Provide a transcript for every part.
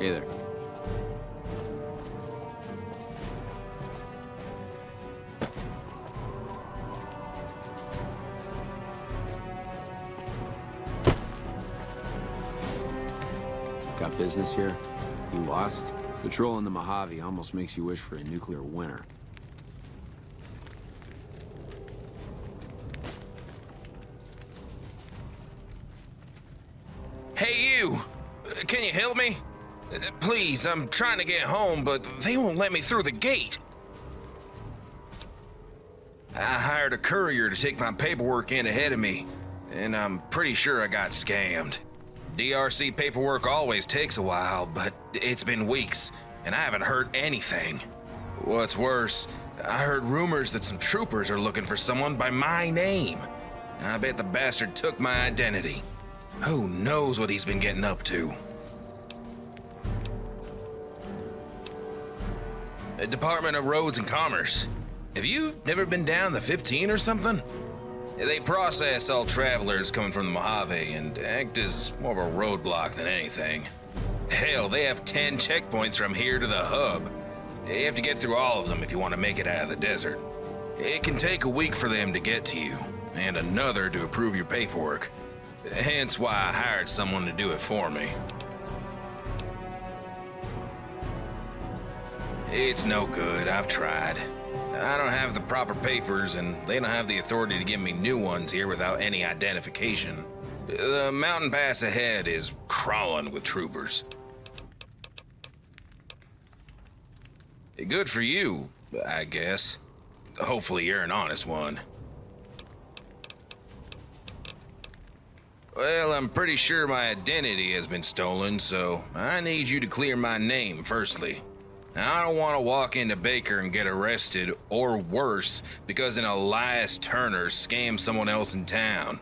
Hey there. Got business here? You lost? Patrolling the Mojave almost makes you wish for a nuclear winter. Hey, you! Can you help me? Please, I'm trying to get home, but they won't let me through the gate. I hired a courier to take my paperwork in ahead of me, and I'm pretty sure I got scammed. DRC paperwork always takes a while, but it's been weeks, and I haven't heard anything. What's worse, I heard rumors that some troopers are looking for someone by my name. I bet the bastard took my identity. Who knows what he's been getting up to? Department of Roads and Commerce. Have you never been down the 15 or something? They process all travelers coming from the Mojave and act as more of a roadblock than anything. Hell, they have 10 checkpoints from here to the hub. You have to get through all of them if you want to make it out of the desert. It can take a week for them to get to you, and another to approve your paperwork. Hence why I hired someone to do it for me. It's no good, I've tried. I don't have the proper papers, and they don't have the authority to give me new ones here without any identification. The mountain pass ahead is crawling with troopers. Good for you, I guess. Hopefully you're an honest one. Well, I'm pretty sure my identity has been stolen, so I need you to clear my name firstly. I don't want to walk into Baker and get arrested, or worse, because an Elias Turner scammed someone else in town.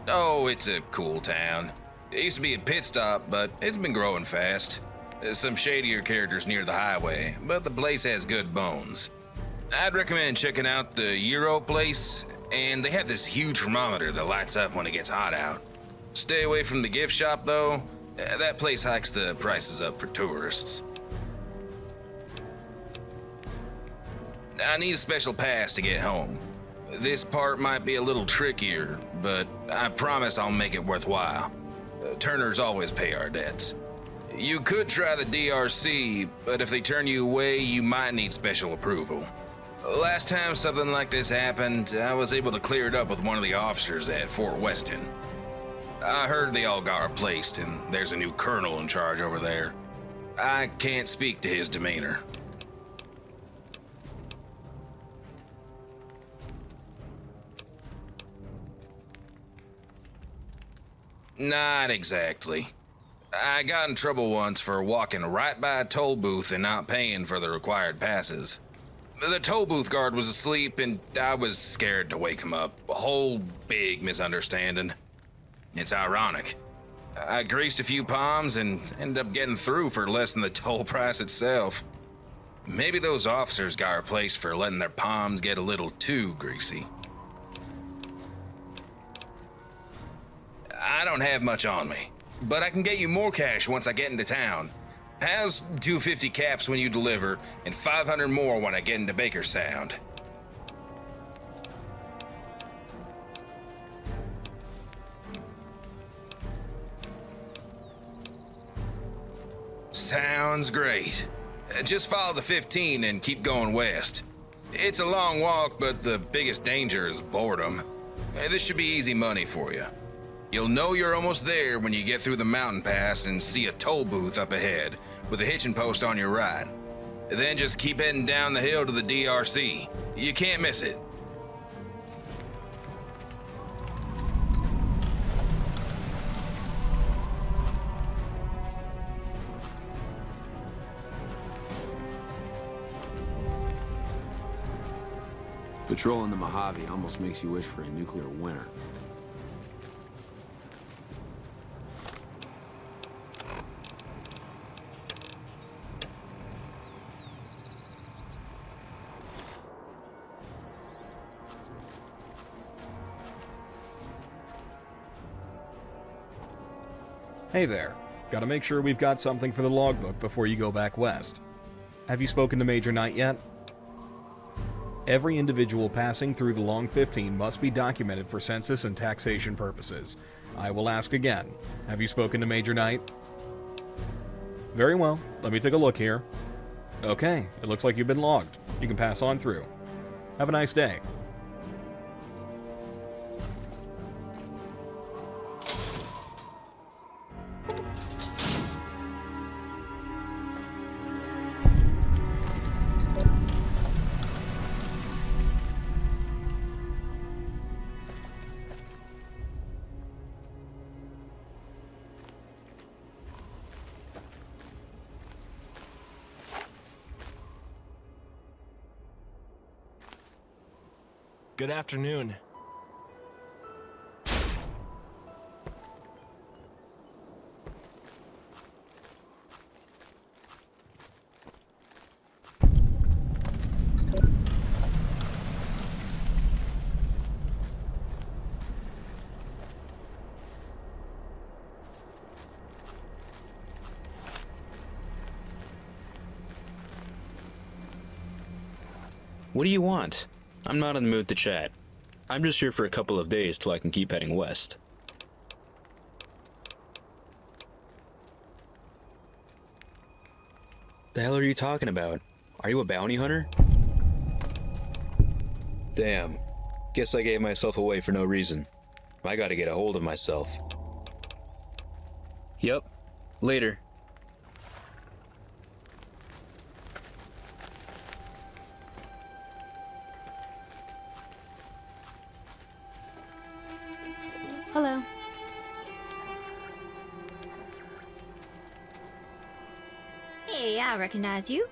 Oh, it's a cool town. It used to be a pit stop, but it's been growing fast. There's some shadier characters near the highway, but the place has good bones. I'd recommend checking out the Euro place, and they have this huge thermometer that lights up when it gets hot out. Stay away from the gift shop, though. That place hikes the prices up for tourists. I need a special pass to get home. This part might be a little trickier, but I promise I'll make it worthwhile. Turners always pay our debts. You could try the DRC, but if they turn you away, you might need special approval. Last time something like this happened, I was able to clear it up with one of the officers at Fort Westin. I heard they all got replaced, and there's a new colonel in charge over there. I can't speak to his demeanor. Not exactly. I got in trouble once for walking right by a toll booth and not paying for the required passes. The toll booth guard was asleep and I was scared to wake him up. A whole big misunderstanding. It's ironic. I greased a few palms and ended up getting through for less than the toll price itself. Maybe those officers got replaced for letting their palms get a little too greasy. I don't have much on me, but I can get you more cash once I get into town. How's 250 caps when you deliver, and 500 more when I get into Baker Sound? Sounds great. Just follow the 15 and keep going west. It's a long walk, but the biggest danger is boredom. This should be easy money for you. You'll know you're almost there when you get through the mountain pass and see a toll booth up ahead, with a hitching post on your right. Then just keep heading down the hill to the DRC. You can't miss it. Patrolling the Mojave almost makes you wish for a nuclear winter. Hey there. Gotta make sure we've got something for the logbook before you go back west. Have you spoken to Major Knight yet? Every individual passing through the Long 15 must be documented for census and taxation purposes. I will ask again. Have you spoken to Major Knight? Very well. Let me take a look here. Okay, it looks like you've been logged. You can pass on through. Have a nice day. Good afternoon. What do you want? I'm not in the mood to chat. I'm just here for a couple of days till I can keep heading west. The hell are you talking about? Are you a bounty hunter? Damn. Guess I gave myself away for no reason. I gotta get a hold of myself. Yep. Later. Hello. Hey, I recognize you.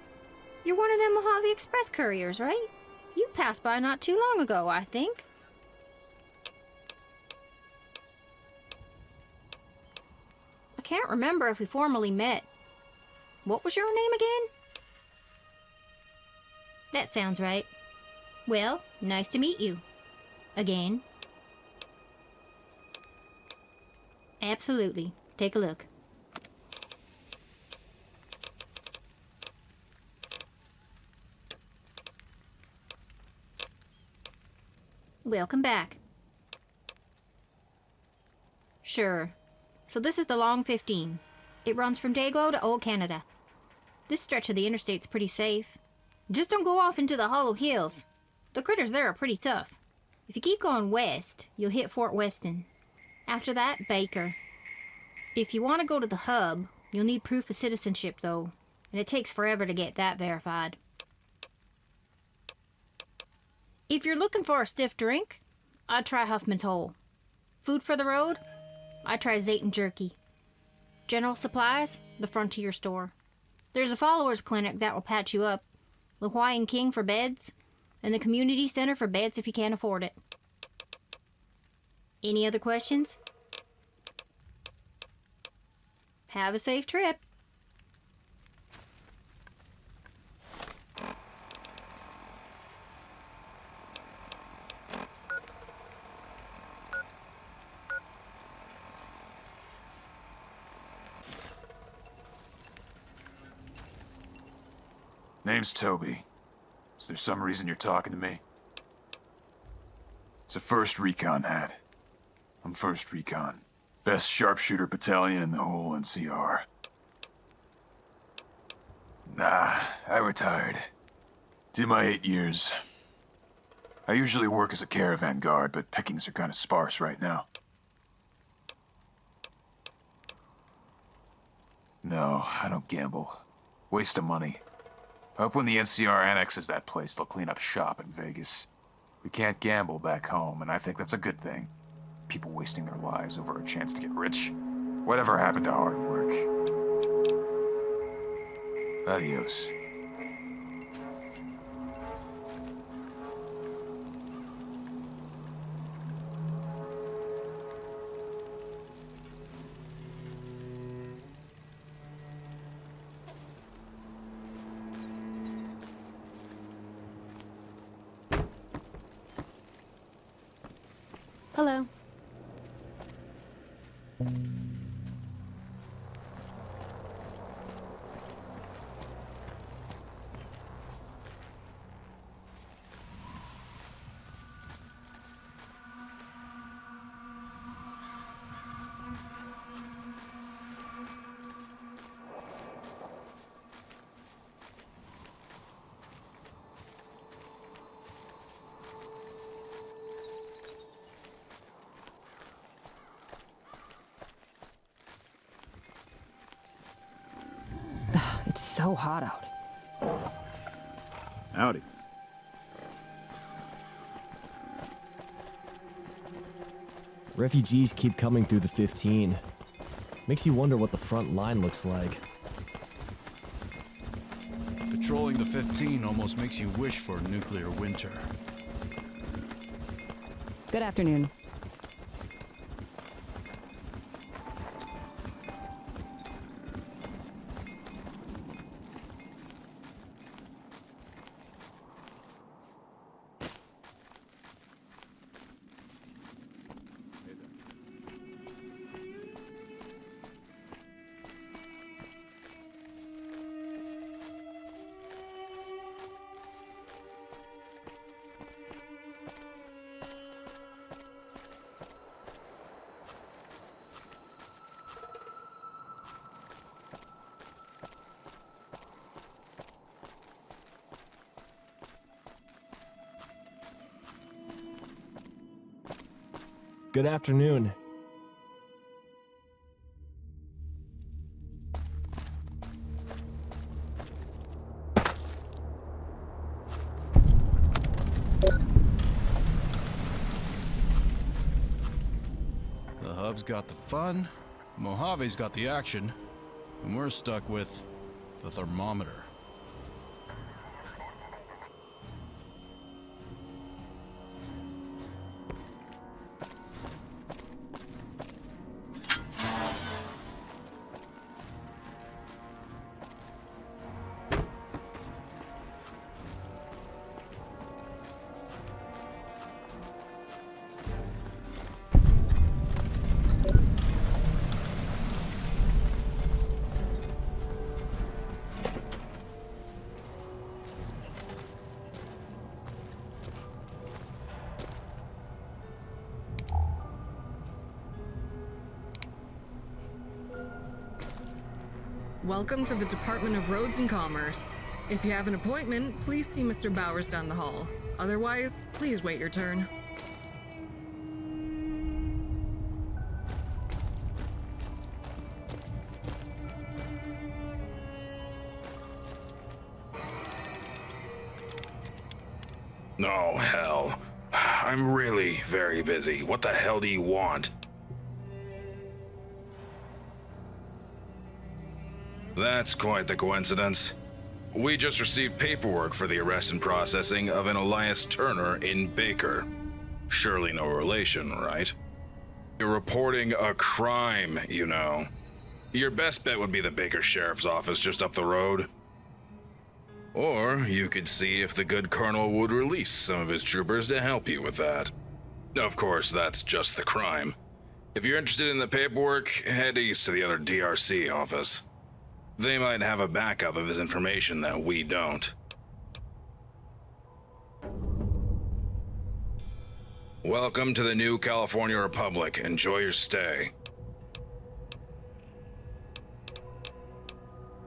You're one of them Mojave Express couriers, right? You passed by not too long ago, I think. I can't remember if we formally met. What was your name again? That sounds right. Well, nice to meet you. Again. Absolutely. Take a look. Welcome back. Sure. So this is the Long 15. It runs from Dayglow to Old Canada. This stretch of the interstate's pretty safe. Just don't go off into the Hollow Hills. The critters there are pretty tough. If you keep going west, you'll hit Fort Westin. After that, Baker. If you want to go to the hub, you'll need proof of citizenship, though, and it takes forever to get that verified. If you're looking for a stiff drink, I'd try Huffman's Hole. Food for the road, I'd try Zayton Jerky. General supplies, the Frontier Store. There's a followers clinic that will patch you up, the Hawaiian King for beds, and the community center for beds if you can't afford it. Any other questions? Have a safe trip. Name's Toby. Is there some reason you're talking to me? It's a 1st Recon hat. I'm 1st Recon. Best sharpshooter battalion in the whole NCR. Nah, I retired. Did my 8 years. I usually work as a caravan guard, but pickings are kind of sparse right now. No, I don't gamble. Waste of money. I hope when the NCR annexes that place, they'll clean up shop in Vegas. We can't gamble back home, and I think that's a good thing. People wasting their lives over a chance to get rich. Whatever happened to hard work? Adios. Hello. It's so hot out. Howdy. Refugees keep coming through the 15. Makes you wonder what the front line looks like. Patrolling the 15 almost makes you wish for a nuclear winter. Good afternoon. Good afternoon. The hub's got the fun, Mojave's got the action, and we're stuck with the thermometer. Welcome to the Department of Roads and Commerce. If you have an appointment, please see Mr. Bowers down the hall. Otherwise, please wait your turn. Oh, hell. I'm really very busy. What the hell do you want? That's quite the coincidence. We just received paperwork for the arrest and processing of an Elias Turner in Baker. Surely no relation, right? You're reporting a crime, you know. Your best bet would be the Baker Sheriff's Office just up the road. Or you could see if the good colonel would release some of his troopers to help you with that. Of course, that's just the crime. If you're interested in the paperwork, head east to the other DRC office. They might have a backup of his information that we don't. Welcome to the new California Republic. Enjoy your stay.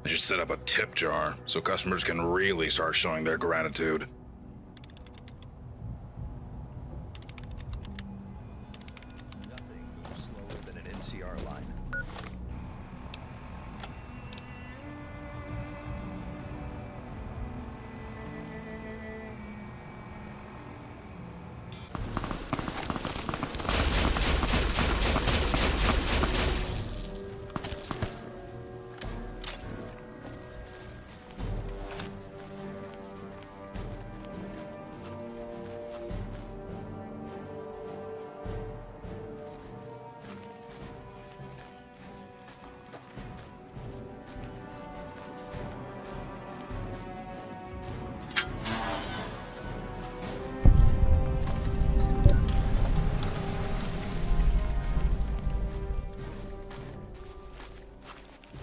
I should set up a tip jar so customers can really start showing their gratitude. Nothing moves slower than an NCR line.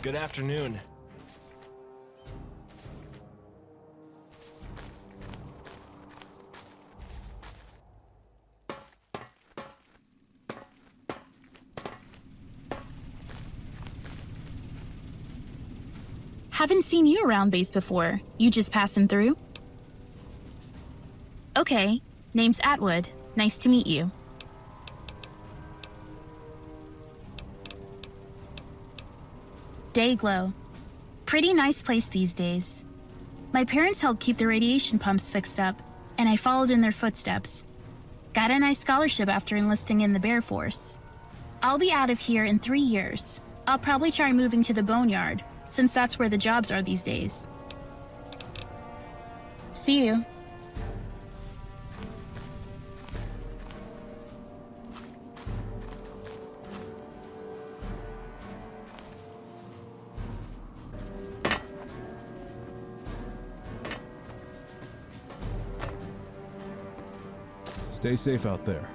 Good afternoon. Haven't seen you around base before. You just passing through? Okay, name's Atwood. Nice to meet you. Dayglow. Pretty nice place these days. My parents helped keep the radiation pumps fixed up, and I followed in their footsteps. Got a nice scholarship after enlisting in the Bear Force. I'll be out of here in 3 years. I'll probably try moving to the Boneyard, since that's where the jobs are these days. See you. Stay safe out there.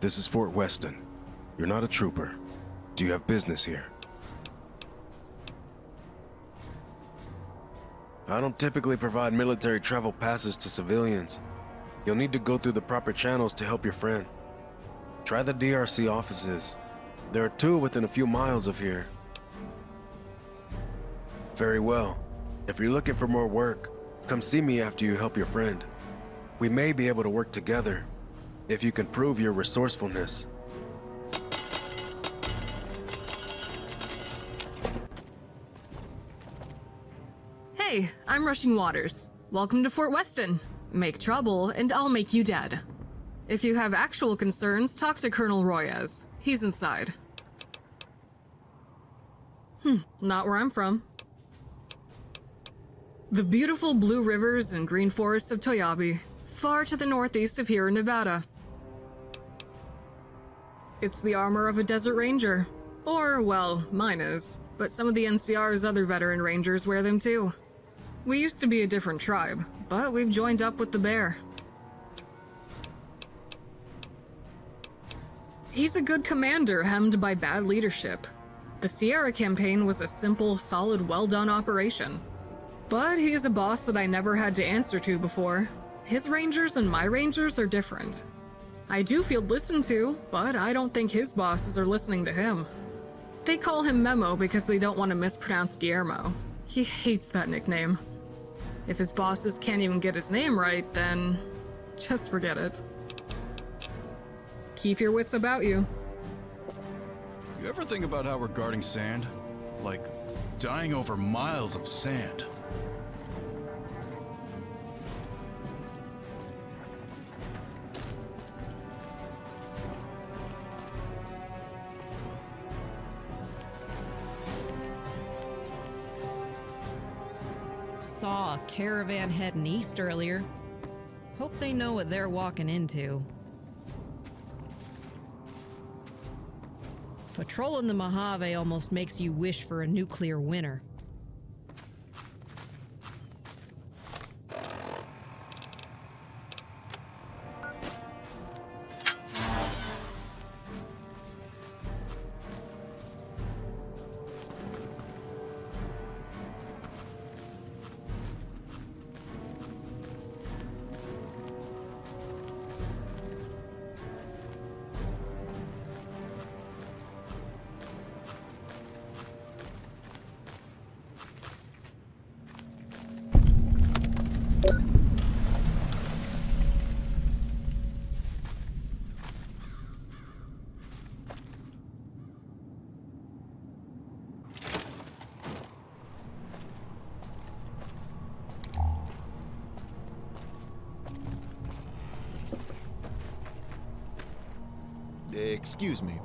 This is Fort Westin. You're not a trooper. Do you have business here? I don't typically provide military travel passes to civilians. You'll need to go through the proper channels to help your friend. Try the DRC offices. There are 2 within a few miles of here. Very well. If you're looking for more work, come see me after you help your friend. We may be able to work together, if you can prove your resourcefulness. Hey, I'm Rushing Waters. Welcome to Fort Westin. Make trouble, and I'll make you dead. If you have actual concerns, talk to Colonel Royez. He's inside. Not where I'm from. The beautiful blue rivers and green forests of Toyabe, far to the northeast of here in Nevada. It's the armor of a desert ranger. Or, well, mine is, but some of the NCR's other veteran rangers wear them too. We used to be a different tribe, but we've joined up with the bear. He's a good commander hemmed by bad leadership. The Sierra campaign was a simple, solid, well-done operation. But he is a boss that I never had to answer to before. His rangers and my rangers are different. I do feel listened to, but I don't think his bosses are listening to him. They call him Memo because they don't want to mispronounce Guillermo. He hates that nickname. If his bosses can't even get his name right, then just forget it. Keep your wits about you. You ever think about how we're guarding sand? Like, dying over miles of sand. Saw a caravan heading east earlier. Hope they know what they're walking into. Patrolling the Mojave almost makes you wish for a nuclear winter. Excuse me.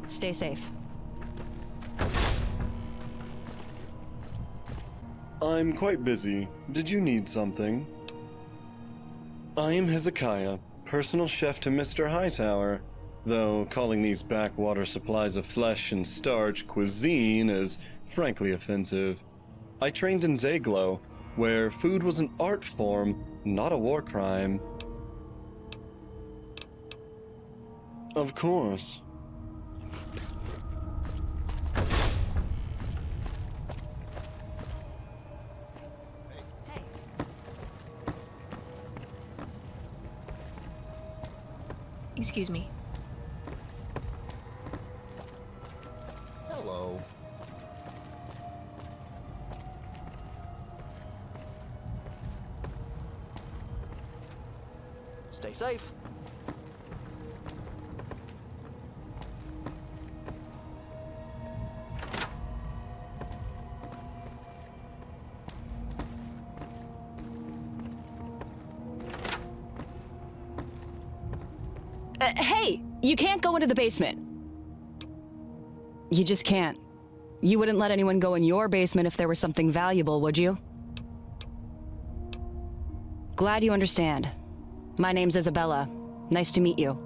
Stay safe. I'm quite busy. Did you need something? I am Hezekiah, personal chef to Mr. Hightower, though calling these backwater supplies of flesh and starch cuisine is frankly offensive. I trained in Dayglow, where food was an art form, not a war crime. Of course. Excuse me. Hello. Stay safe. Hey, you can't go into the basement. You just can't. You wouldn't let anyone go in your basement if there was something valuable, would you? Glad you understand. My name's Isabella. Nice to meet you.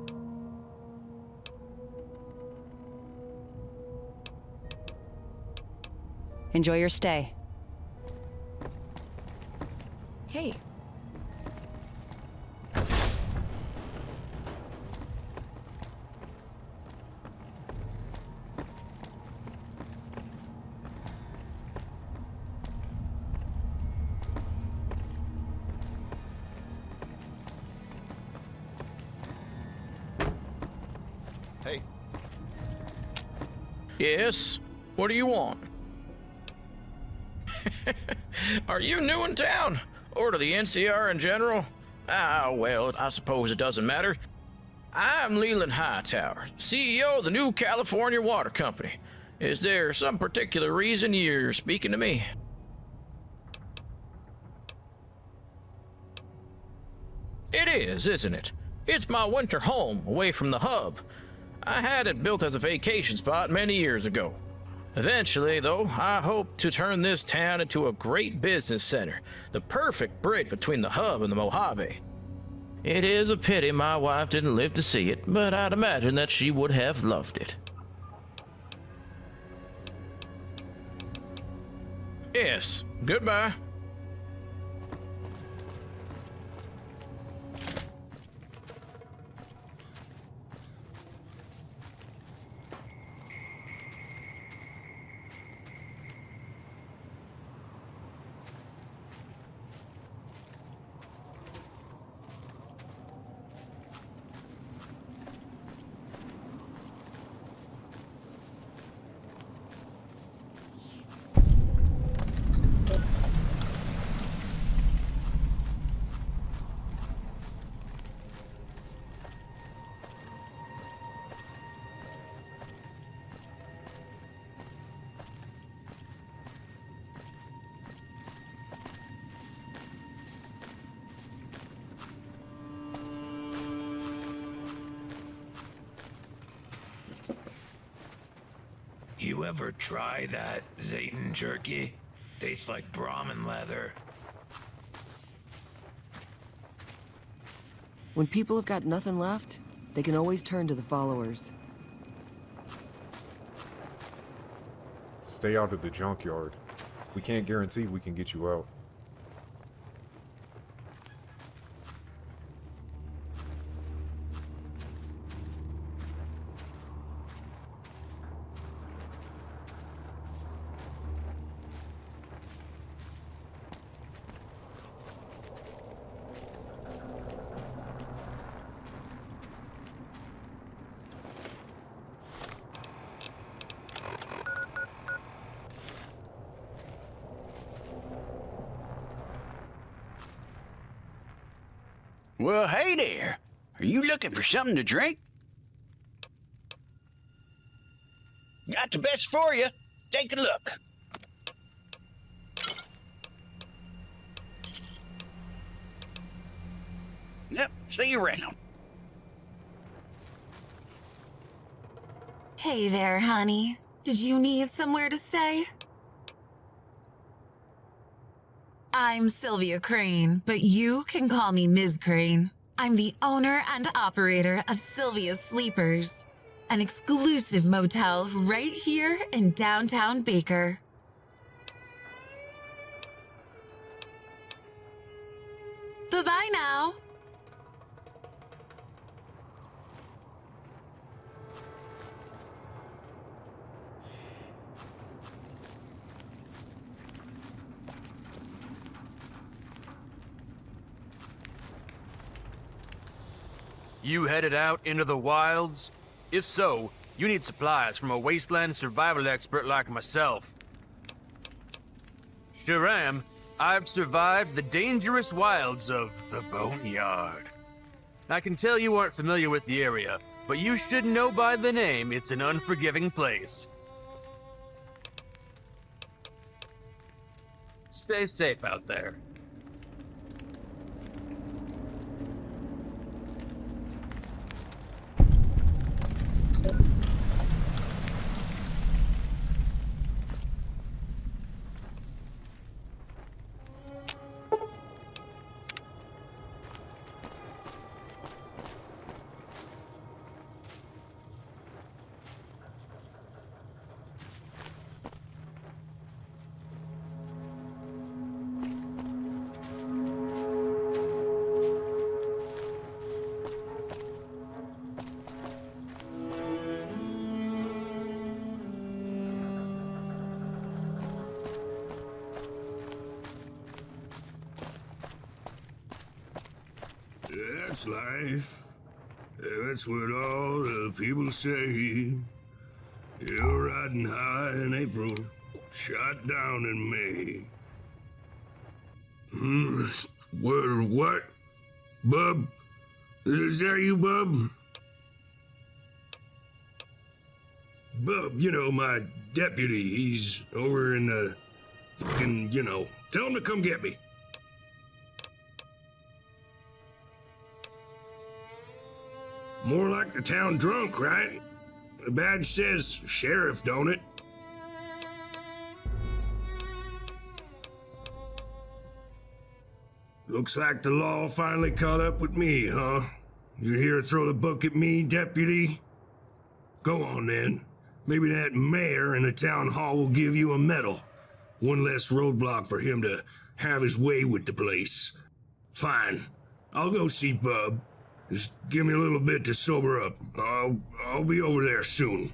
Enjoy your stay. Hey. Hey. Yes? What do you want? Are you new in town? Or to the NCR in general? Ah, well, I suppose it doesn't matter. I'm Leland Hightower, CEO of the new California Water Company. Is there some particular reason you're speaking to me? It is, isn't it? It's my winter home, away from the hub. I had it built as a vacation spot many years ago. Eventually, though, I hope to turn this town into a great business center, the perfect bridge between the hub and the Mojave. It is a pity my wife didn't live to see it, but I'd imagine that she would have loved it. Yes, goodbye. You ever try that Zayton jerky? Tastes like Brahmin leather. When people have got nothing left, they can always turn to the followers. Stay out of the junkyard. We can't guarantee we can get you out. Well, hey there. Are you looking for something to drink? Got the best for you. Take a look. Yep, see you around. Hey there, honey. Did you need somewhere to stay? I'm Sylvia Crane, but you can call me Ms. Crane. I'm the owner and operator of Sylvia's Sleepers, an exclusive motel right here in downtown Baker. Bye-bye now. You headed out into the wilds? If so, you need supplies from a wasteland survival expert like myself. Sure am. I've survived the dangerous wilds of the Boneyard. I can tell you aren't familiar with the area, but you should know by the name it's an unforgiving place. Stay safe out there. That's life. That's what all the people say. You're riding high in April, shot down in May. What? Bub? Is that you, Bub? Bub, you know, my deputy, he's over in the fucking, tell him to come get me. More like the town drunk, right? The badge says sheriff, don't it? Looks like the law finally caught up with me, huh? You here to throw the book at me, deputy? Go on then. Maybe that mayor in the town hall will give you a medal. One less roadblock for him to have his way with the place. Fine. I'll go see Bub. Just give me a little bit to sober up. I'll be over there soon.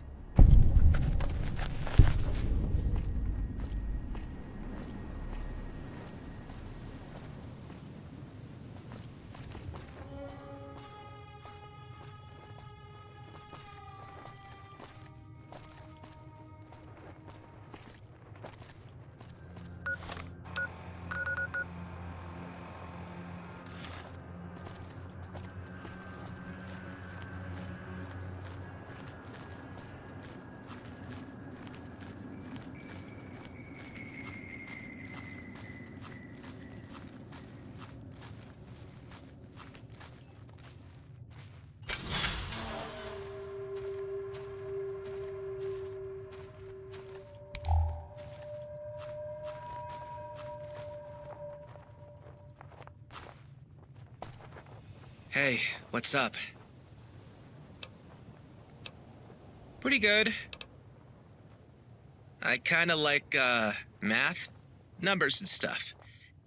Hey, what's up? Pretty good. I kinda like, math, numbers and stuff.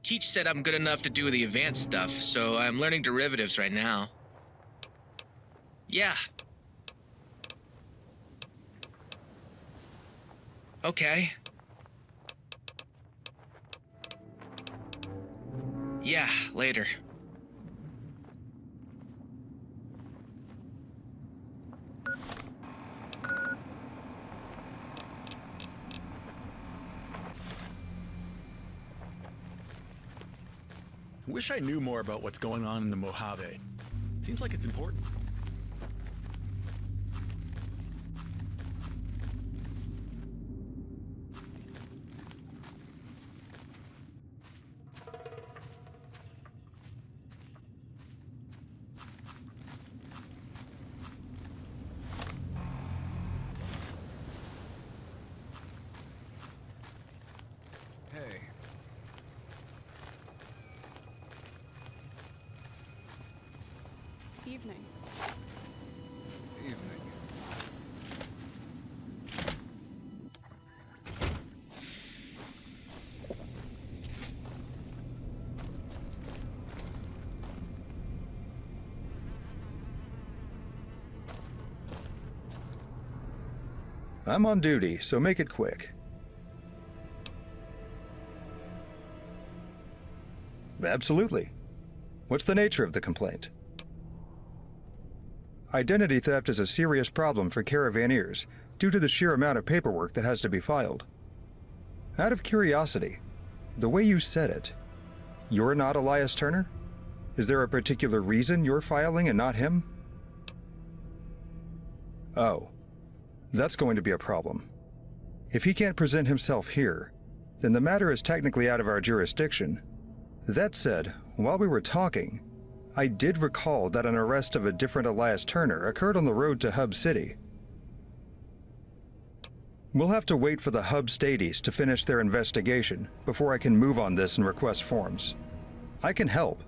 Teach said I'm good enough to do the advanced stuff, so I'm learning derivatives right now. Yeah. Okay. Yeah, later. Wish I knew more about what's going on in the Mojave. Seems like it's important. Hey. evening. Evening. I'm on duty, so make it quick. Absolutely. What's the nature of the complaint? Identity theft is a serious problem for caravaneers due to the sheer amount of paperwork that has to be filed. Out of curiosity, the way you said it, you're not Elias Turner? Is there a particular reason you're filing and not him? Oh, that's going to be a problem. If he can't present himself here, then the matter is technically out of our jurisdiction. That said, while we were talking, I did recall that an arrest of a different Elias Turner occurred on the road to Hub City. We'll have to wait for the Hub Stadies to finish their investigation before I can move on this and request forms. I can help,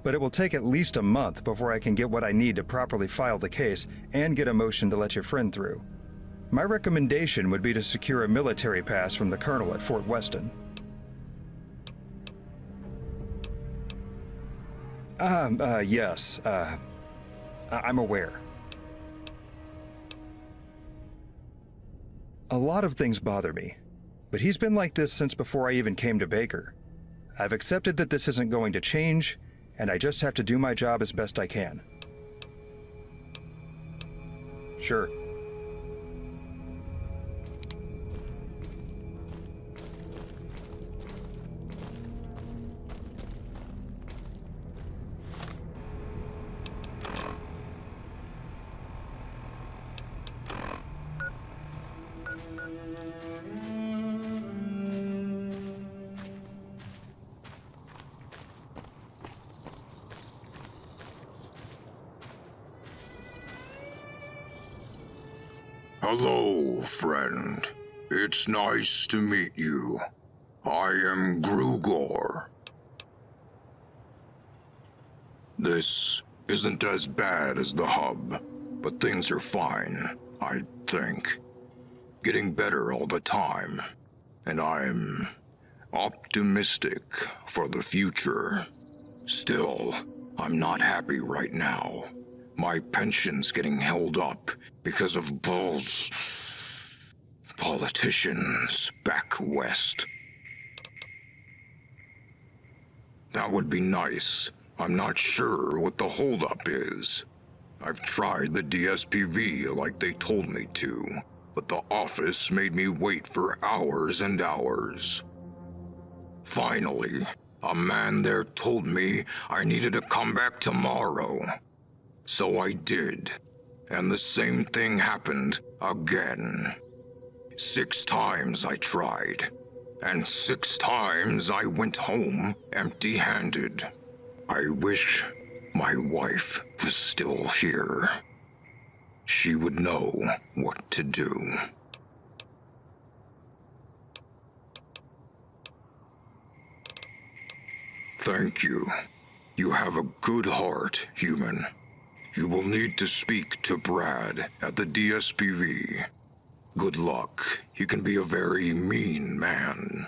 but it will take at least a month before I can get what I need to properly file the case and get a motion to let your friend through. My recommendation would be to secure a military pass from the colonel at Fort Westin. Yes, I'm aware. A lot of things bother me, but he's been like this since before I even came to Baker. I've accepted that this isn't going to change, and I just have to do my job as best I can. Sure. Hello, friend. It's nice to meet you. I am Grugor. This isn't as bad as the hub, but things are fine, I think. Getting better all the time, and I'm optimistic for the future. Still, I'm not happy right now. My pension's getting held up because of politicians back west. That would be nice. I'm not sure what the holdup is. I've tried the DSPV like they told me to, but the office made me wait for hours and hours. Finally, a man there told me I needed to come back tomorrow. So I did, and the same thing happened again. 6 times I tried, and 6 times I went home empty-handed. I wish my wife was still here. She would know what to do. Thank you. You have a good heart, human. You will need to speak to Brad at the DSPV. Good luck. He can be a very mean man.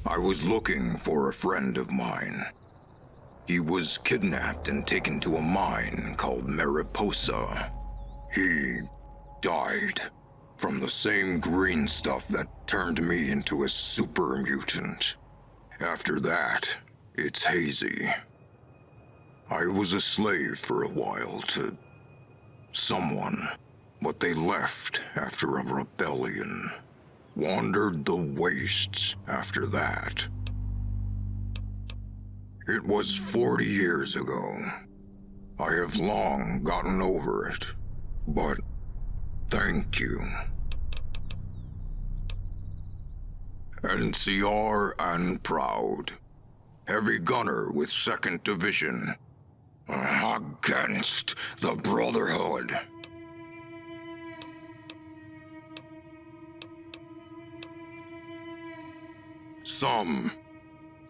I was looking for a friend of mine. He was kidnapped and taken to a mine called Mariposa. He died from the same green stuff that turned me into a super mutant. After that, it's hazy. I was a slave for a while to someone, but they left after a rebellion. Wandered the wastes after that. It was 40 years ago. I have long gotten over it, but thank you. NCR and proud. Heavy gunner with 2nd Division. Against the Brotherhood. Some.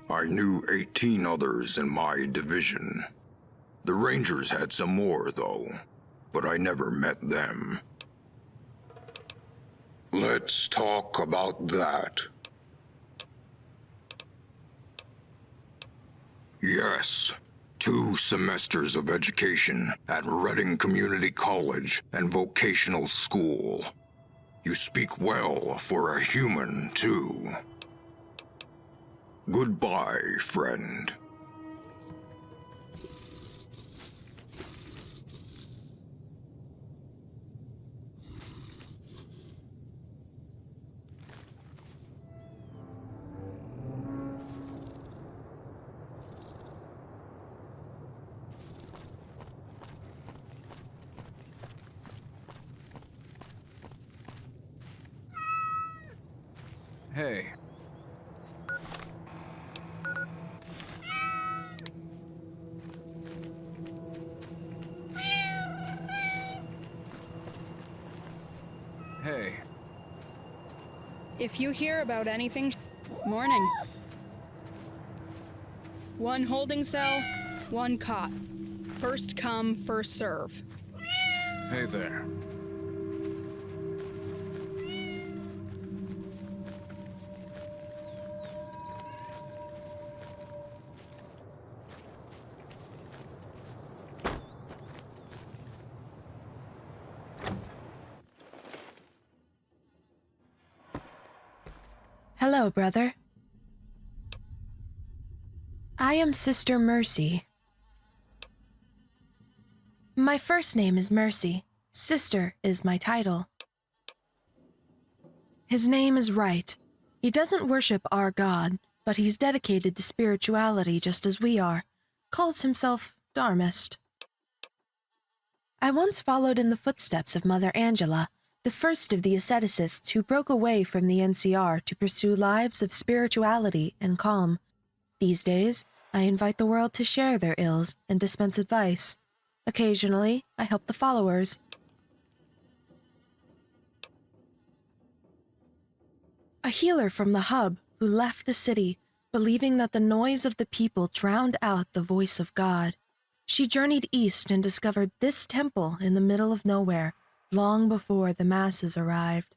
I knew 18 others in my division. The Rangers had some more, though, but I never met them. Let's talk about that. Yes, 2 semesters of education at Reading Community College and Vocational School. You speak well for a human, too. Goodbye, friend. Hey. Hey. If you hear about anything, morning. 1 holding cell, 1 cot. First come, first serve. Hey there. Hello, brother. I am Sister Mercy. My first name is Mercy. Sister is my title. His name is Right. He doesn't worship our God, but he's dedicated to spirituality just as we are. Calls himself Dharmist. I once followed in the footsteps of Mother Angela, the first of the asceticists who broke away from the NCR to pursue lives of spirituality and calm. These days, I invite the world to share their ills and dispense advice. Occasionally, I help the followers. A healer from the hub who left the city, believing that the noise of the people drowned out the voice of God. She journeyed east and discovered this temple in the middle of nowhere, long before the masses arrived.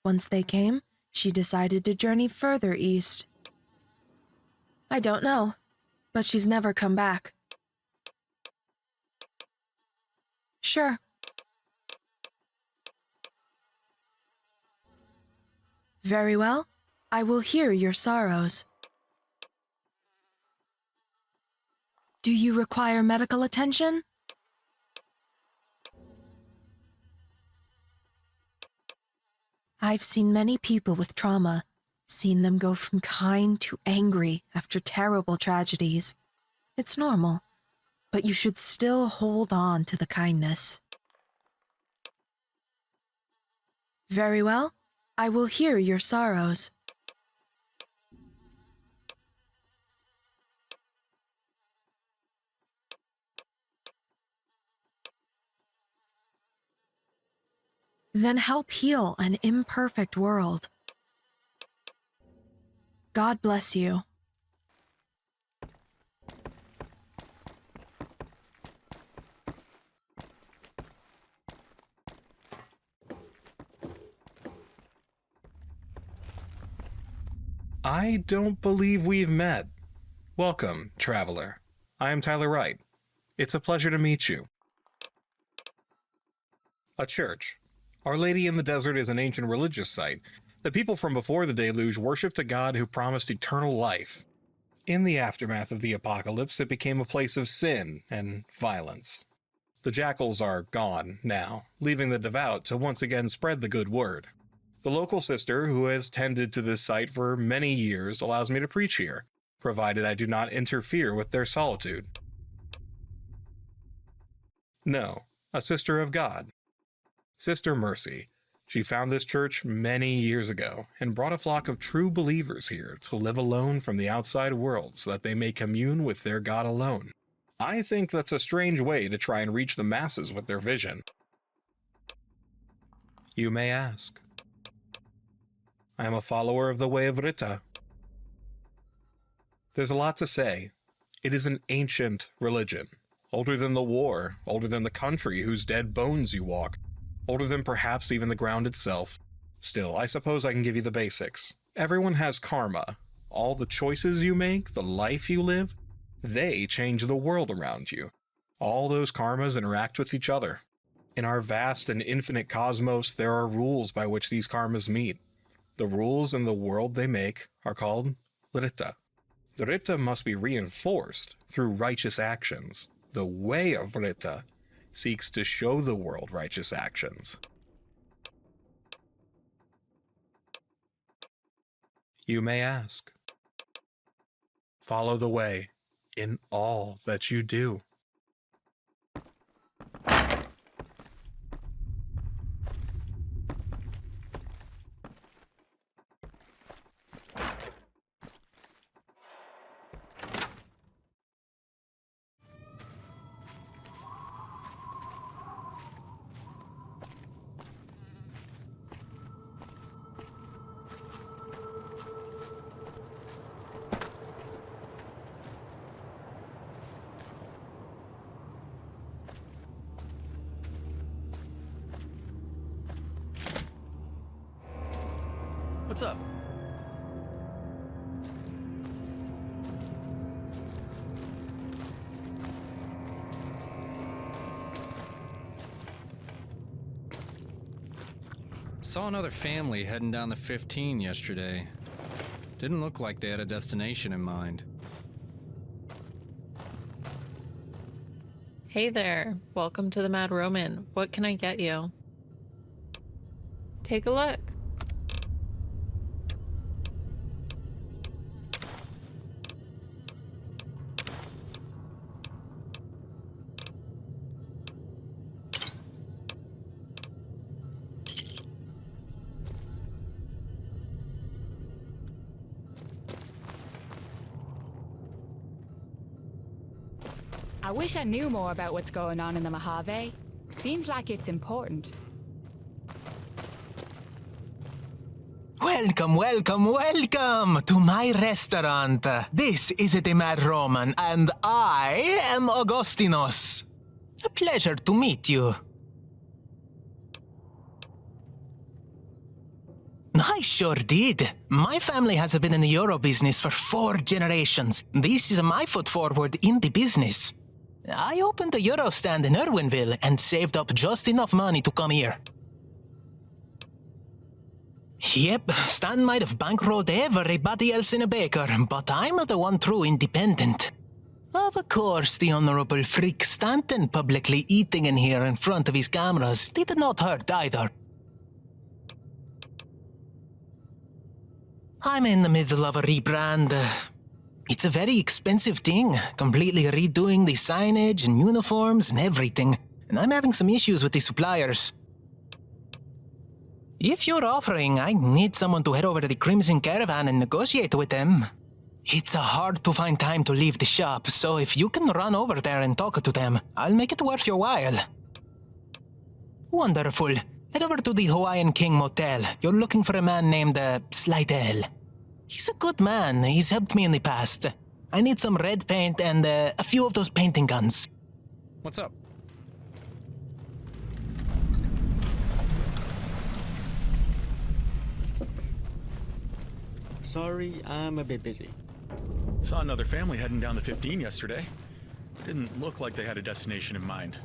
Once they came, she decided to journey further east. I don't know, but she's never come back. Sure. Very well. I will hear your sorrows. Do you require medical attention? I've seen many people with trauma, seen them go from kind to angry after terrible tragedies. It's normal, but you should still hold on to the kindness. Very well. I will hear your sorrows. Then help heal an imperfect world. God bless you. I don't believe we've met. Welcome, traveler. I am Tyler Wright. It's a pleasure to meet you. A church. Our Lady in the Desert is an ancient religious site. The people from before the deluge worshipped a god who promised eternal life. In the aftermath of the apocalypse, it became a place of sin and violence. The jackals are gone now, leaving the devout to once again spread the good word. The local sister, who has tended to this site for many years, allows me to preach here, provided I do not interfere with their solitude. No, a sister of God. Sister Mercy. She found this church many years ago and brought a flock of true believers here to live alone from the outside world so that they may commune with their God alone. I think that's a strange way to try and reach the masses with their vision. You may ask. I am a follower of the way of Rita. There's a lot to say. It is an ancient religion, older than the war, older than the country whose dead bones you walk, older than perhaps even the ground itself. Still, I suppose I can give you the basics. Everyone has karma. All the choices you make, the life you live, they change the world around you. All those karmas interact with each other. In our vast and infinite cosmos, there are rules by which these karmas meet. The rules and the world they make are called Rita. The Rita must be reinforced through righteous actions. The way of Rita seeks to show the world righteous actions. You may ask, follow the way in all that you do. What's up? Saw another family heading down the 15 yesterday. Didn't look like they had a destination in mind. Hey there, welcome to the Mad Roman. What can I get you? Take a look. I wish I knew more about what's going on in the Mojave. Seems like it's important. Welcome, welcome, welcome to my restaurant. This is the Mad Roman, and I am Augustinos. A pleasure to meet you. I sure did. My family has been in the Euro business for 4 generations. This is my foot forward in the business. I opened a Euro stand in Irwinville and saved up just enough money to come here. Yep, Stan might have bankrolled everybody else in a baker, but I'm the one true independent. Of course, the Honorable Freak Stanton publicly eating in here in front of his cameras did not hurt either. I'm in the middle of a rebrand. It's a very expensive thing, completely redoing the signage and uniforms and everything, and I'm having some issues with the suppliers. If you're offering, I need someone to head over to the Crimson Caravan and negotiate with them. It's hard to find time to leave the shop, so if you can run over there and talk to them, I'll make it worth your while. Wonderful. Head over to the Hawaiian King Motel. You're looking for a man named Slidell. He's a good man. He's helped me in the past. I need some red paint and a few of those painting guns. What's up? Sorry, I'm a bit busy. Saw another family heading down the 15 yesterday. Didn't look like they had a destination in mind.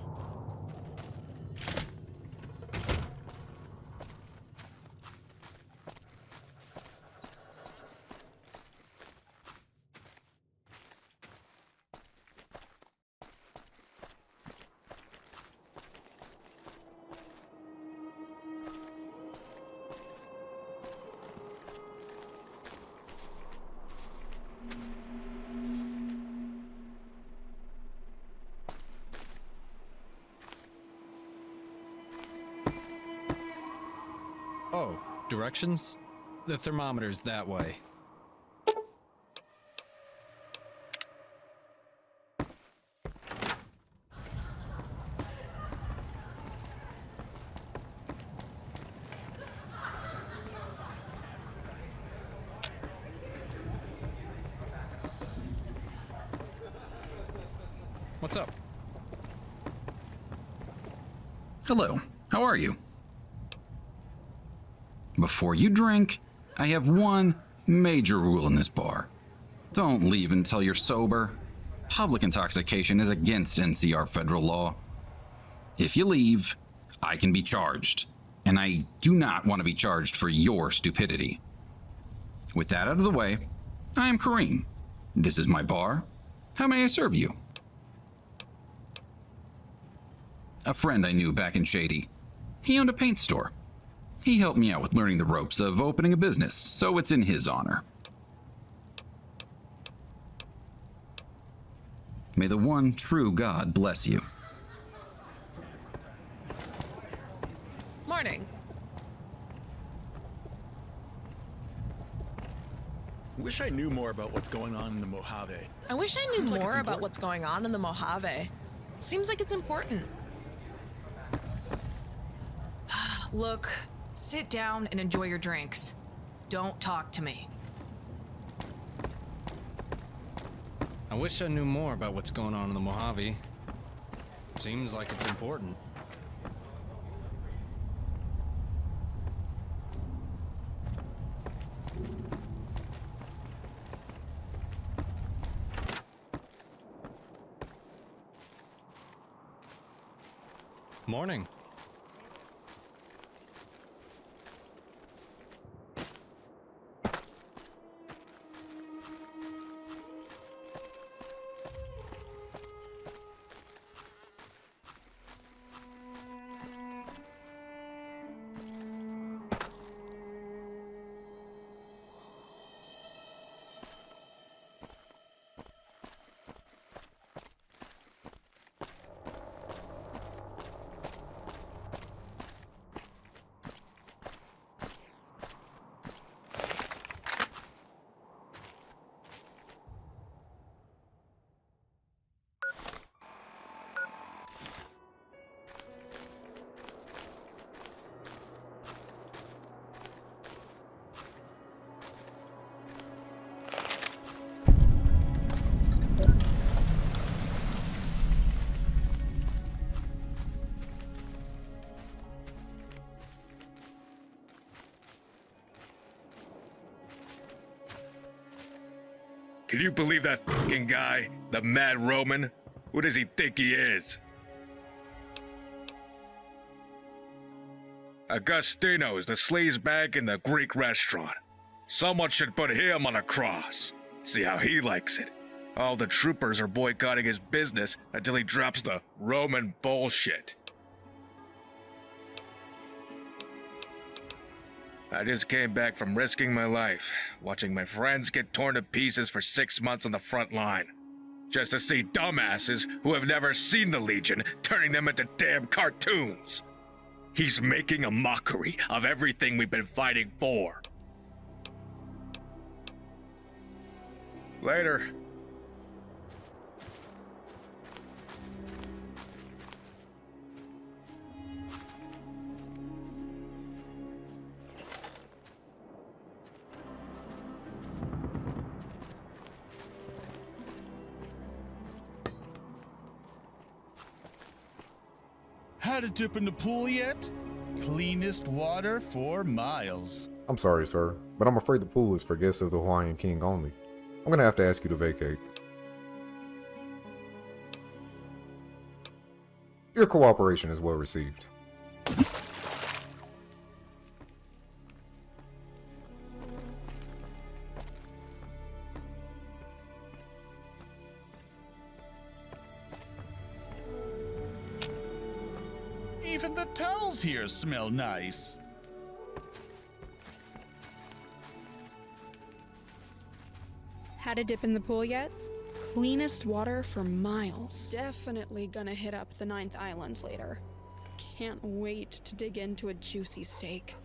Oh, directions? The thermometer's that way. What's up? Hello, how are you? Before you drink, I have one major rule in this bar. Don't leave until you're sober. Public intoxication is against NCR federal law. If you leave, I can be charged, and I do not want to be charged for your stupidity. With that out of the way, I am Kareem. This is my bar. How may I serve you? A friend I knew back in Shady. He owned a paint store. He helped me out with learning the ropes of opening a business, so it's in his honor. May the one true God bless you. Morning. Wish I knew more about what's going on in the Mojave. I wish I knew Seems like it's more about important. what's going on in the Mojave. Seems like it's important. Look, sit down and enjoy your drinks. Don't talk to me. I wish I knew more about what's going on in the Mojave. Seems like it's important. Morning. Can you believe that fucking guy? The Mad Roman? Who does he think he is? Agostino's the sleazebag in the Greek restaurant. Someone should put him on a cross. See how he likes it. All the troopers are boycotting his business until he drops the Roman bullshit. I just came back from risking my life, watching my friends get torn to pieces for 6 months on the front line. Just to see dumbasses who have never seen the Legion turning them into damn cartoons. He's making a mockery of everything we've been fighting for. Later. Had a dip in the pool yet? Cleanest water for miles. I'm sorry, sir, but I'm afraid the pool is for guests of the Hawaiian King only. I'm gonna have to ask you to vacate. Your cooperation is well received. Even the towels here smell nice. Had a dip in the pool yet? Cleanest water for miles. Definitely gonna hit up the 9th Island later. Can't wait to dig into a juicy steak.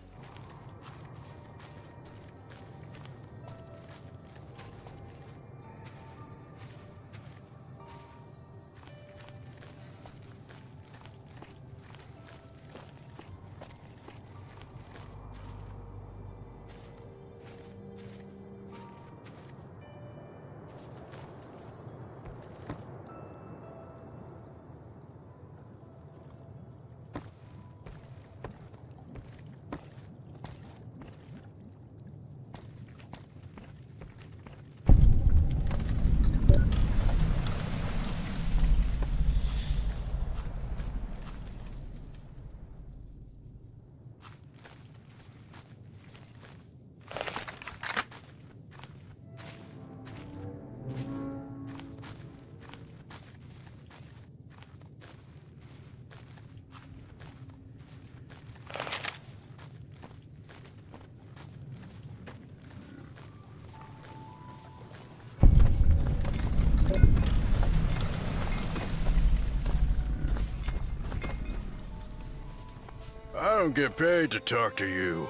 don't get paid to talk to you.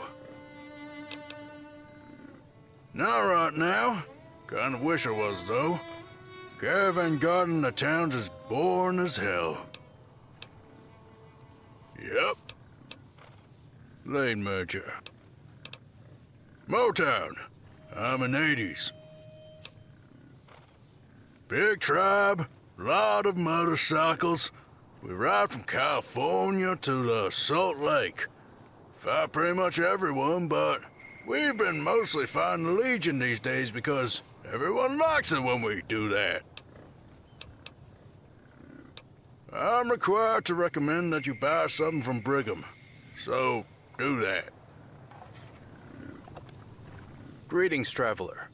Not right now. Kinda wish I was, though. Caravan garden in the town's as boring as hell. Yep. Lane merger. Motown. I'm in 80s. Big tribe, lot of motorcycles. We ride from California to the Salt Lake. Fight pretty much everyone, but we've been mostly fighting the Legion these days because everyone likes it when we do that. I'm required to recommend that you buy something from Brigham, so do that. Greetings, traveler.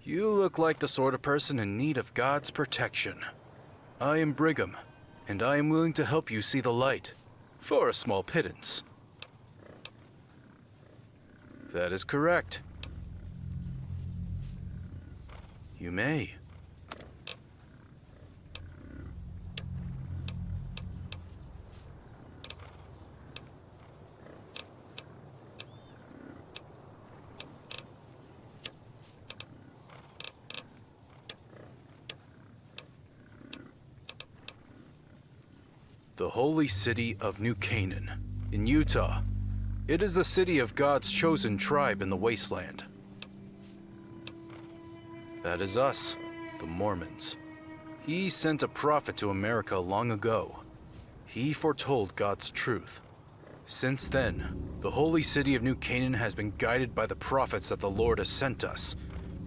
You look like the sort of person in need of God's protection. I am Brigham, and I am willing to help you see the light, for a small pittance. That is correct. You may. The holy city of New Canaan, in Utah. It is the city of God's chosen tribe in the wasteland. That is us, the Mormons. He sent a prophet to America long ago. He foretold God's truth. Since then, the holy city of New Canaan has been guided by the prophets that the Lord has sent us,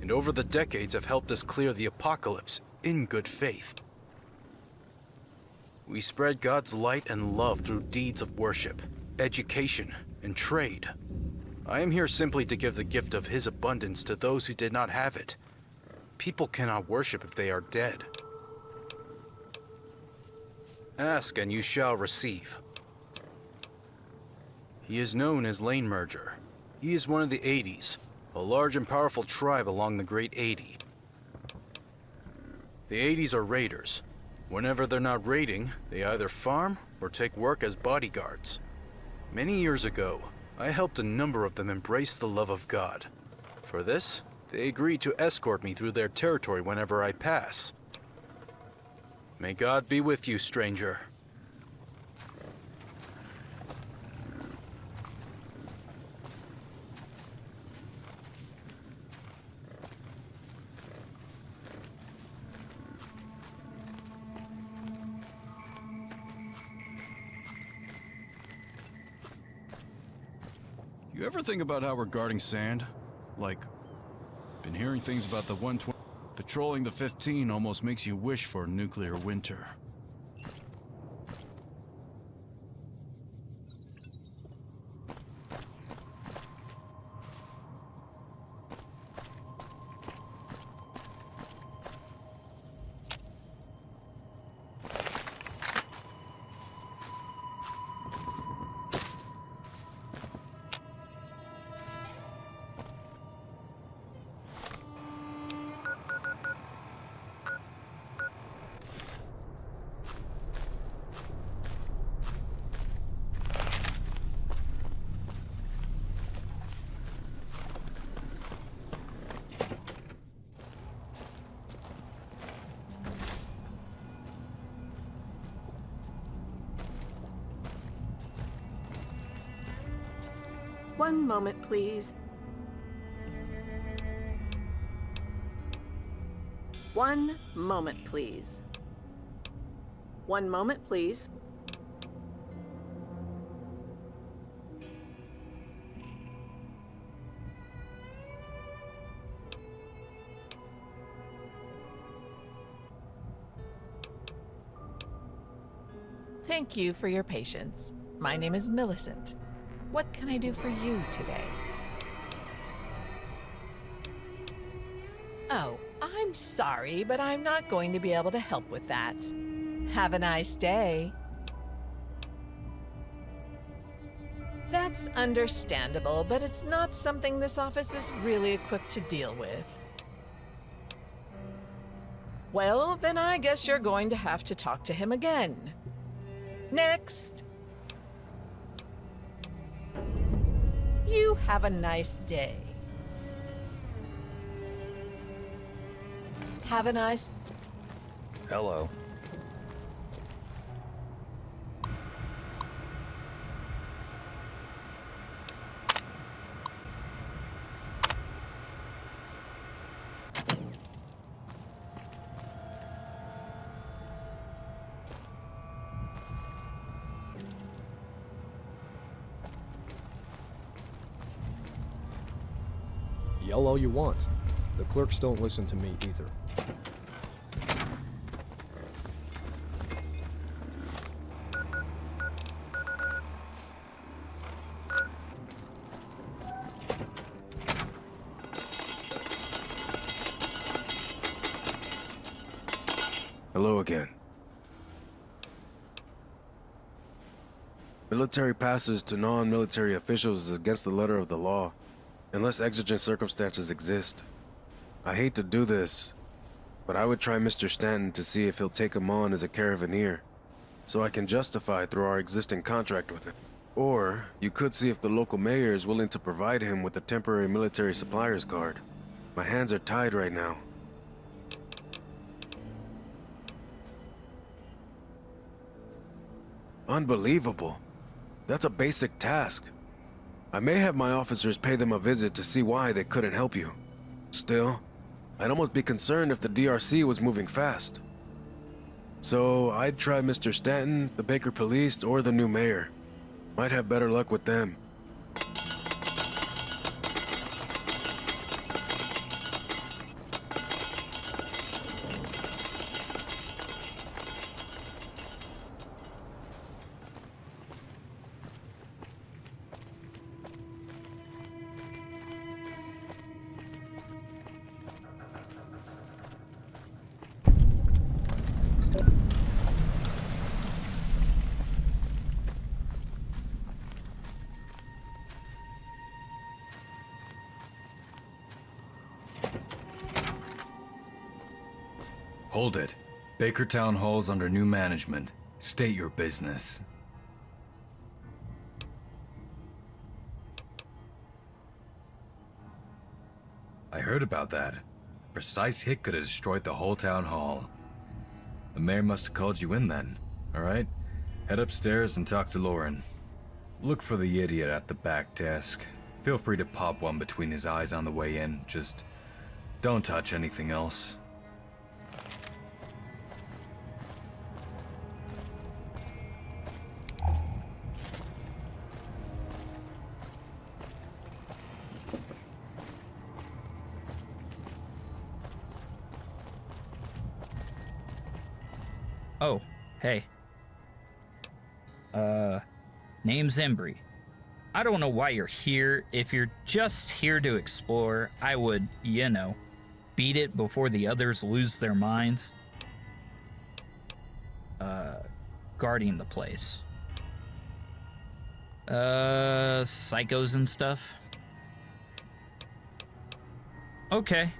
and over the decades have helped us clear the apocalypse in good faith. We spread God's light and love through deeds of worship, education, and trade. I am here simply to give the gift of His abundance to those who did not have it. People cannot worship if they are dead. Ask and you shall receive. He is known as Lane Merger. He is one of the 80s, a large and powerful tribe along the Great 80. The 80s are raiders. Whenever they're not raiding, they either farm or take work as bodyguards. Many years ago, I helped a number of them embrace the love of God. For this, they agreed to escort me through their territory whenever I pass. May God be with you, stranger. You ever think about how we're guarding sand? Like, been hearing things about the 120. Patrolling the 15 almost makes you wish for a nuclear winter. One moment, please. One moment, please. One moment, please. Thank you for your patience. My name is Millicent. What can I do for you today? Oh, I'm sorry, but I'm not going to be able to help with that. Have a nice day. That's understandable, but it's not something this office is really equipped to deal with. Well, then I guess you're going to have to talk to him again. Next. You have a nice day. Have a nice... Hello. Yell all you want. The clerks don't listen to me either. Hello again. Military passes to non-military officials is against the letter of the law, unless exigent circumstances exist. I hate to do this, but I would try Mr. Stanton to see if he'll take him on as a caravaneer, so I can justify through our existing contract with him. Or, you could see if the local mayor is willing to provide him with a temporary military supplier's card. My hands are tied right now. Unbelievable. That's a basic task. I may have my officers pay them a visit to see why they couldn't help you. Still, I'd almost be concerned if the DRC was moving fast. So I'd try Mr. Stanton, the Baker Police, or the new mayor. Might have better luck with them. Hold it. Baker Town Hall's under new management. State your business. I heard about that. Precise hit could have destroyed the whole town hall. The mayor must have called you in then. Alright? Head upstairs and talk to Lauren. Look for the idiot at the back desk. Feel free to pop one between his eyes on the way in. Just don't touch anything else. Oh, hey. Name's Embry. I don't know why you're here. If you're just here to explore, I would, beat it before the others lose their minds. Guarding the place. Psychos and stuff. Okay.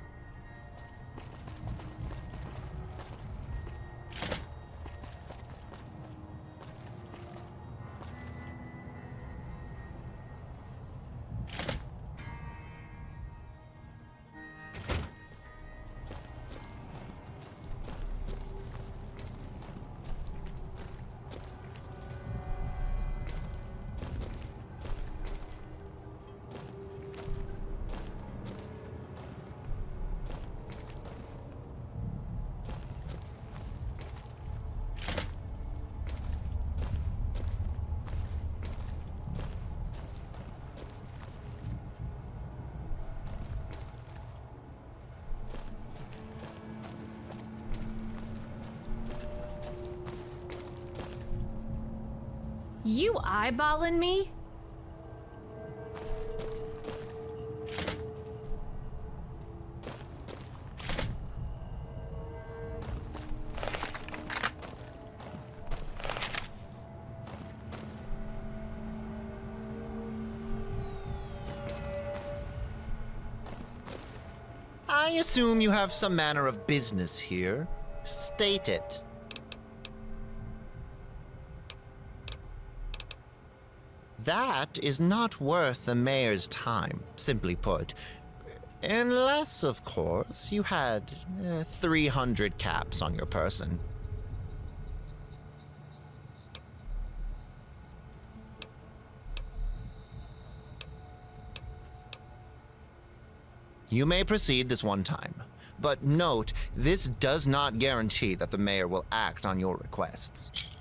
You eyeballing me? I assume you have some manner of business here. State it. That is not worth the mayor's time, simply put. Unless, of course, you had 300 caps on your person. You may proceed this one time, but note, this does not guarantee that the mayor will act on your requests.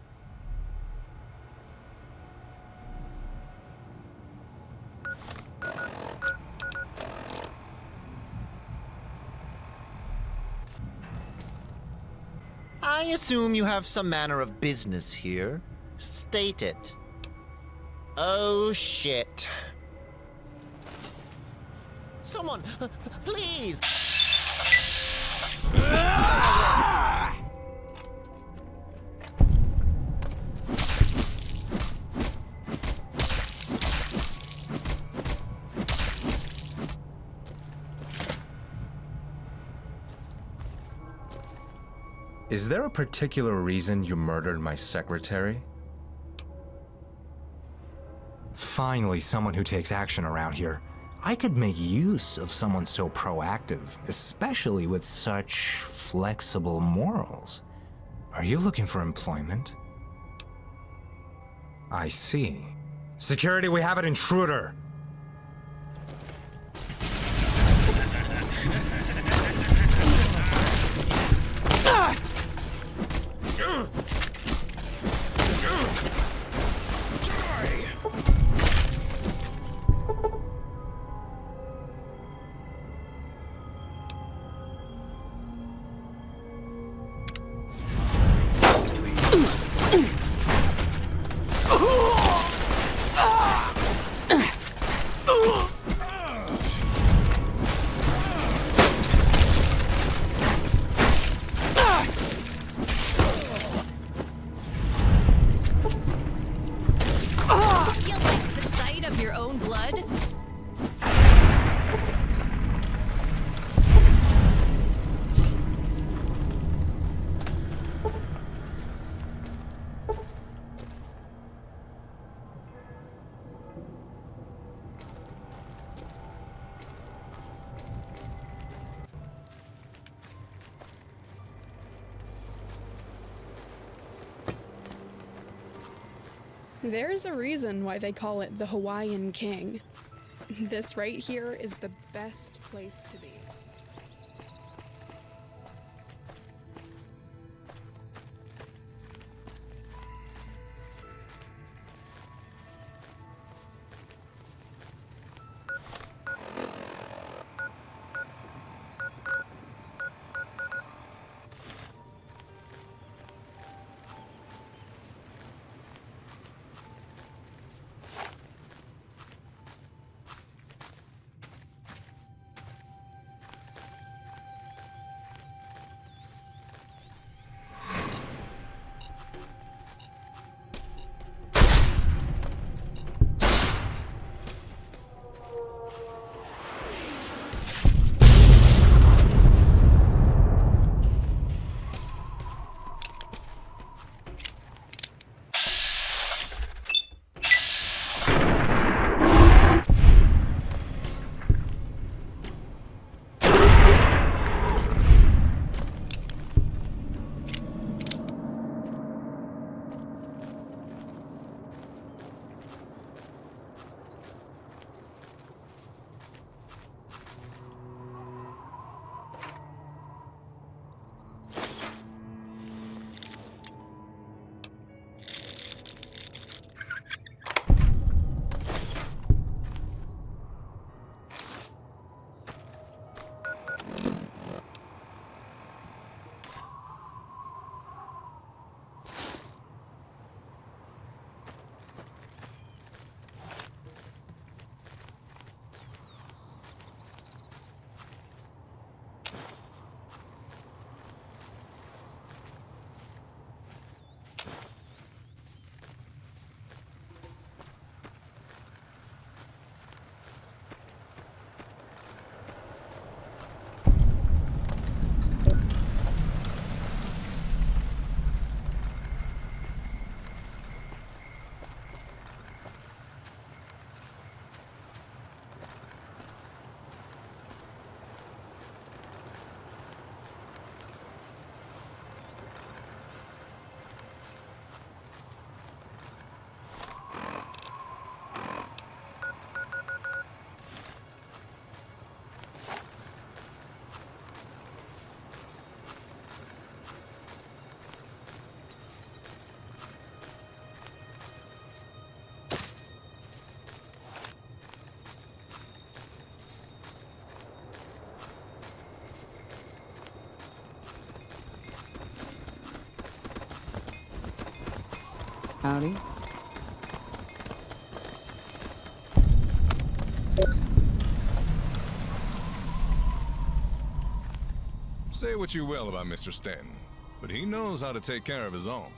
I assume you have some manner of business here. State it. Oh, shit. Someone, please! Is there a particular reason you murdered my secretary? Finally, someone who takes action around here. I could make use of someone so proactive, especially with such flexible morals. Are you looking for employment? I see. Security, we have an intruder! There's a reason why they call it the Hawaiian King. This right here is the best place to be. Howdy. Say what you will about Mr. Stanton, but he knows how to take care of his own.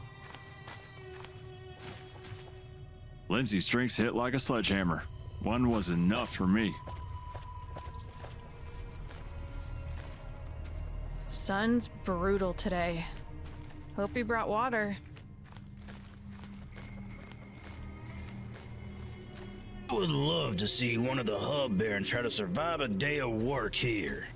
Lindsay's drinks hit like a sledgehammer. One was enough for me. Sun's brutal today. Hope he brought water. Would love to see one of the hub barons try to survive a day of work here.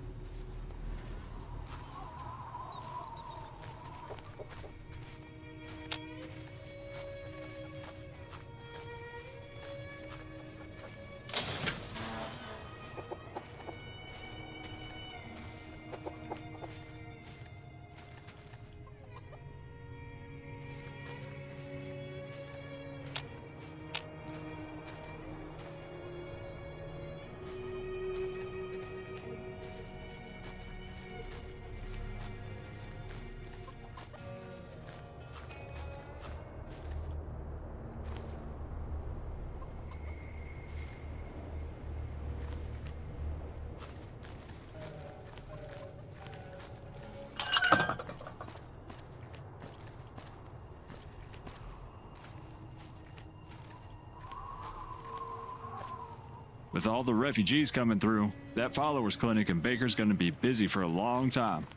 With all the refugees coming through, that followers clinic in Baker's gonna be busy for a long time.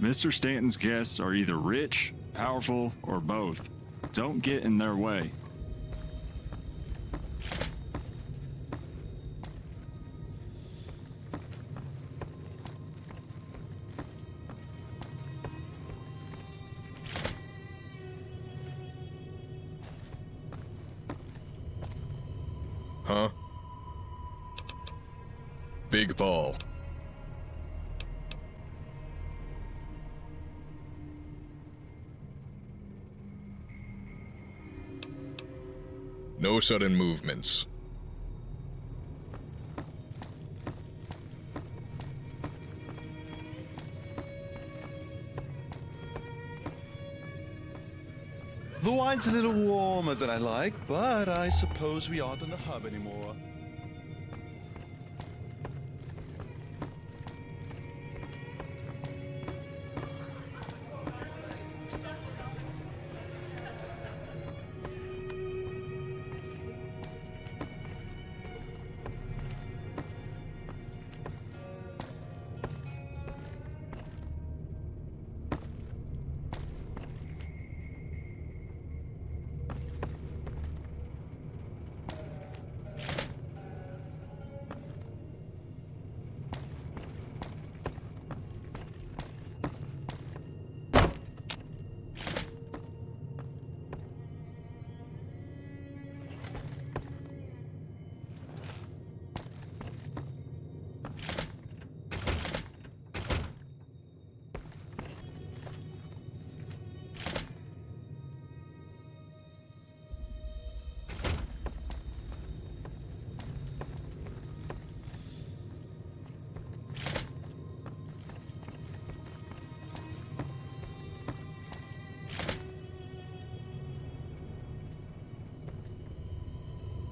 Mr. Stanton's guests are either rich, powerful, or both. Don't get in their way. Huh? Big Paul. No sudden movements. The wine's a little warmer than I like, but I suppose we aren't in the hub anymore.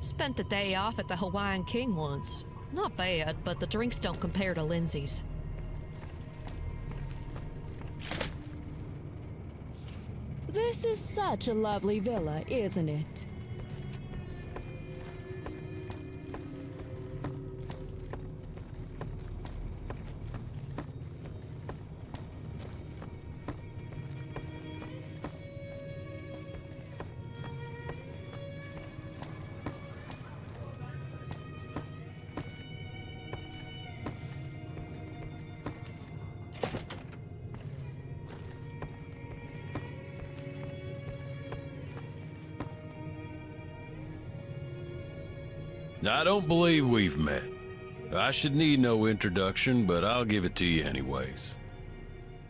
Spent the day off at the Hawaiian King once. Not bad, but the drinks don't compare to Lindsay's. This is such a lovely villa, isn't it? I don't believe we've met. I should need no introduction, but I'll give it to you anyways.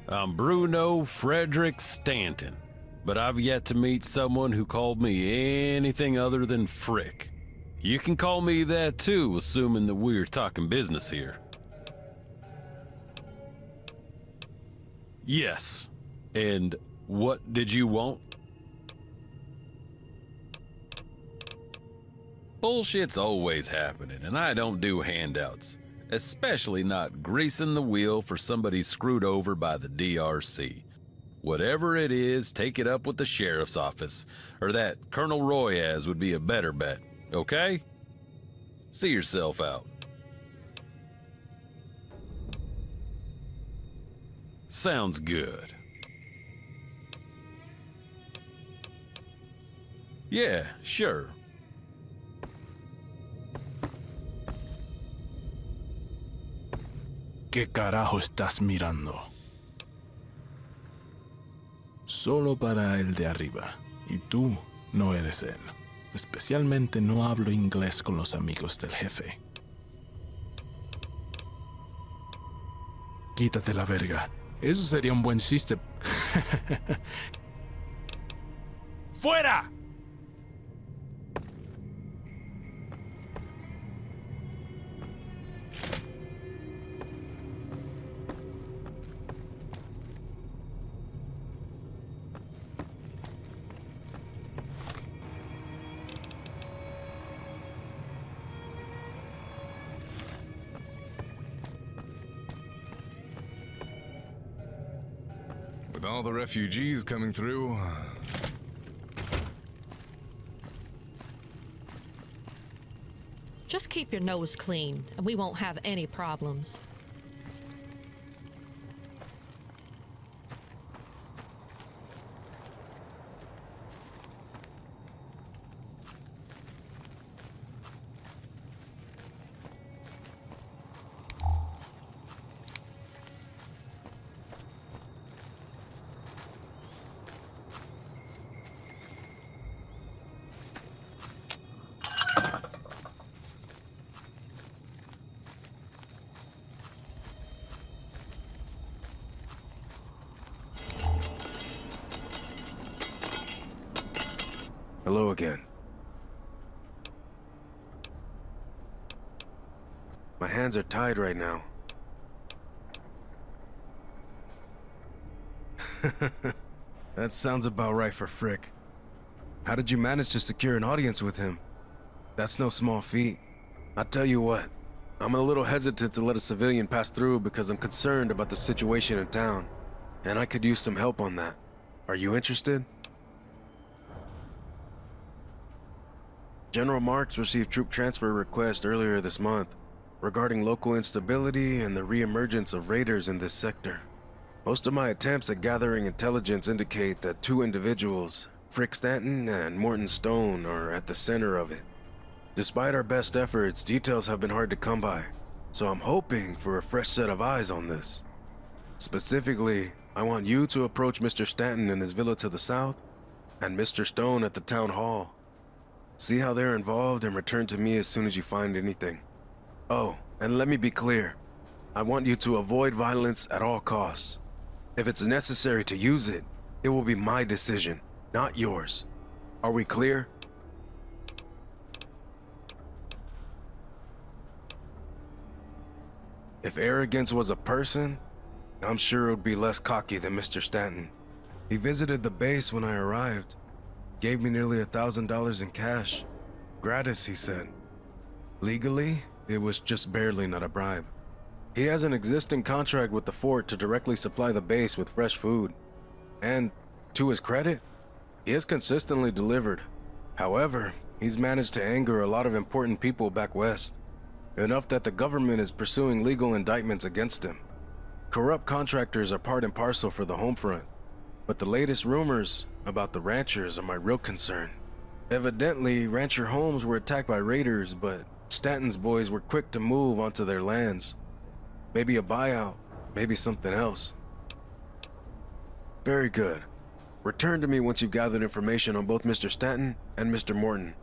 I'm Bruno Frederick Stanton, but I've yet to meet someone who called me anything other than Frick. You can call me that too, assuming that we're talking business here. Yes. And what did you want? Bullshit's always happening, and I don't do handouts, especially not greasing the wheel for somebody screwed over by the DRC. Whatever it is, take it up with the sheriff's office, or that Colonel Royez would be a better bet, okay? See yourself out. Sounds good. Yeah, sure. ¿Qué carajo estás mirando? Solo para el de arriba. Y tú no eres él. Especialmente no hablo inglés con los amigos del jefe. Quítate la verga. Eso sería un buen chiste. ¡Fuera! With all the refugees coming through... Just keep your nose clean, and we won't have any problems. Hello again. My hands are tied right now. That sounds about right for Frick. How did you manage to secure an audience with him? That's no small feat. I tell you what, I'm a little hesitant to let a civilian pass through because I'm concerned about the situation in town, and I could use some help on that. Are you interested? General Marks received troop transfer request earlier this month regarding local instability and the re-emergence of raiders in this sector. Most of my attempts at gathering intelligence indicate that two individuals, Frick Stanton and Morton Stone, are at the center of it. Despite our best efforts, details have been hard to come by, so I'm hoping for a fresh set of eyes on this. Specifically, I want you to approach Mr. Stanton in his villa to the south and Mr. Stone at the town hall. See how they're involved and return to me as soon as you find anything. Oh, and let me be clear. I want you to avoid violence at all costs. If it's necessary to use it, it will be my decision, not yours. Are we clear? If arrogance was a person, I'm sure it would be less cocky than Mr. Stanton. He visited the base when I arrived. Gave me nearly $1,000 in cash. Gratis, he said. Legally, it was just barely not a bribe. He has an existing contract with the fort to directly supply the base with fresh food. And, to his credit, he has consistently delivered. However, he's managed to anger a lot of important people back west. Enough that the government is pursuing legal indictments against him. Corrupt contractors are part and parcel for the home front. But the latest rumors about the ranchers are my real concern. Evidently, rancher homes were attacked by raiders, but Stanton's boys were quick to move onto their lands. Maybe a buyout, maybe something else. Very good. Return to me once you've gathered information on both Mr. Stanton and Mr. Morton.